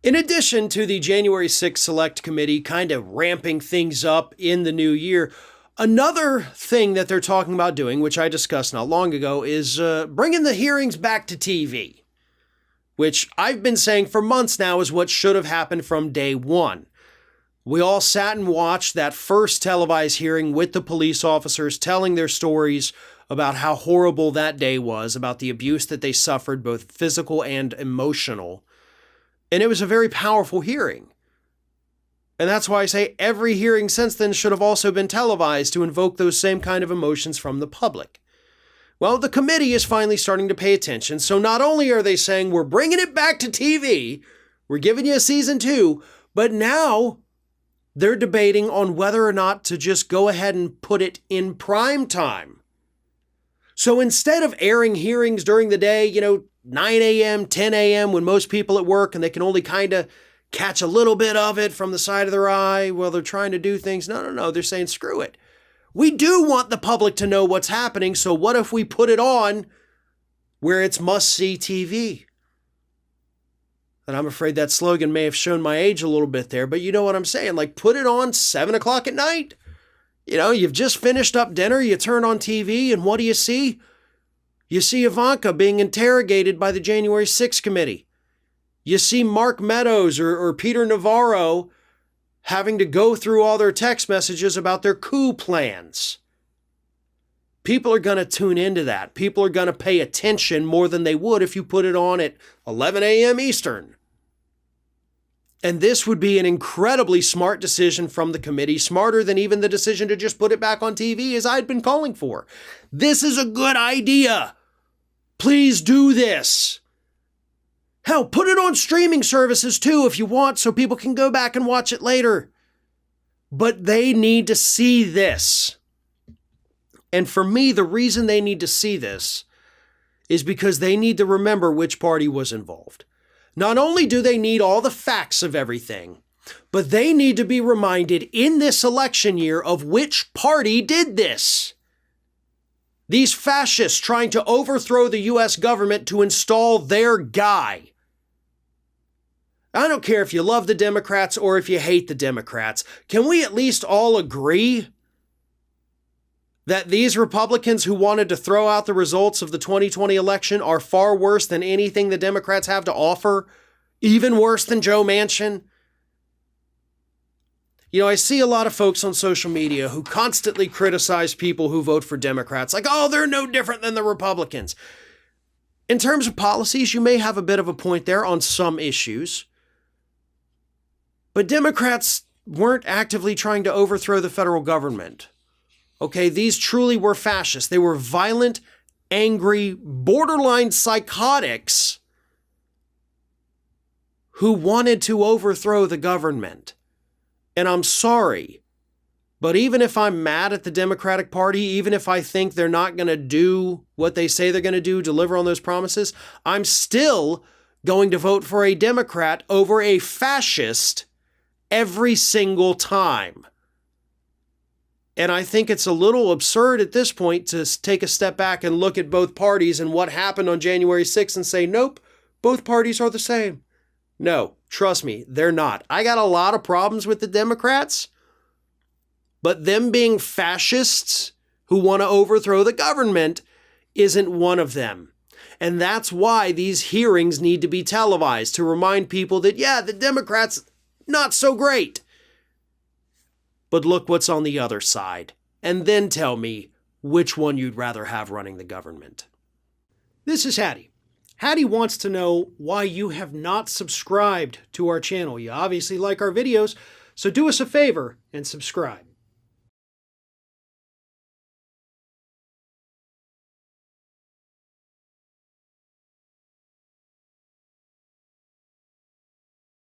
In addition to the January 6th Select Committee kind of ramping things up in the new year, another thing that they're talking about doing, which I discussed not long ago, is bringing the hearings back to TV, which I've been saying for months now is what should have happened from day one. We all sat and watched that first televised hearing with the police officers telling their stories about how horrible that day was, about the abuse that they suffered, both physical and emotional. And it was a very powerful hearing. And that's why I say every hearing since then should have also been televised to invoke those same kind of emotions from the public. Well, the committee is finally starting to pay attention. So not only are they saying we're bringing it back to TV, we're giving you a season 2, but now they're debating on whether or not to just go ahead and put it in prime time. So instead of airing hearings during the day, 9 a.m., 10 a.m., when most people at work and they can only kind of catch a little bit of it from the side of their eye while they're trying to do things. No. They're saying, screw it. We do want the public to know what's happening. So what if we put it on where it's must-see TV? And I'm afraid that slogan may have shown my age a little bit there, but you know what I'm saying? Like, put it on 7 o'clock at night. You've just finished up dinner, you turn on TV, and what do you see? You see Ivanka being interrogated by the January 6th committee. You see Mark Meadows or Peter Navarro having to go through all their text messages about their coup plans. People are going to tune into that. People are going to pay attention more than they would if you put it on at 11 a.m. Eastern. And this would be an incredibly smart decision from the committee, smarter than even the decision to just put it back on TV as I'd been calling for. This is a good idea. Please do this. Hell, put it on streaming services too if you want so people can go back and watch it later. But they need to see this. And for me, the reason they need to see this is because they need to remember which party was involved. Not only do they need all the facts of everything, but they need to be reminded in this election year of which party did this. These fascists trying to overthrow the U.S. government to install their guy. I don't care if you love the Democrats or if you hate the Democrats. Can we at least all agree that these Republicans who wanted to throw out the results of the 2020 election are far worse than anything the Democrats have to offer? Even worse than Joe Manchin? I see a lot of folks on social media who constantly criticize people who vote for Democrats, like, oh, they're no different than the Republicans. In terms of policies, you may have a bit of a point there on some issues. But Democrats weren't actively trying to overthrow the federal government. Okay, these truly were fascists. They were violent, angry, borderline psychotics who wanted to overthrow the government. And I'm sorry, but even if I'm mad at the Democratic Party, even if I think they're not going to do what they say they're going to do, deliver on those promises, I'm still going to vote for a Democrat over a fascist every single time. And I think it's a little absurd at this point to take a step back and look at both parties and what happened on January 6th and say, nope, both parties are the same. No, trust me, they're not. I got a lot of problems with the Democrats, but them being fascists who want to overthrow the government isn't one of them. And that's why these hearings need to be televised to remind people that, yeah, the Democrats, not so great. But look what's on the other side, and then tell me which one you'd rather have running the government. This is Hattie. Hattie wants to know why you have not subscribed to our channel. You obviously like our videos, so do us a favor and subscribe.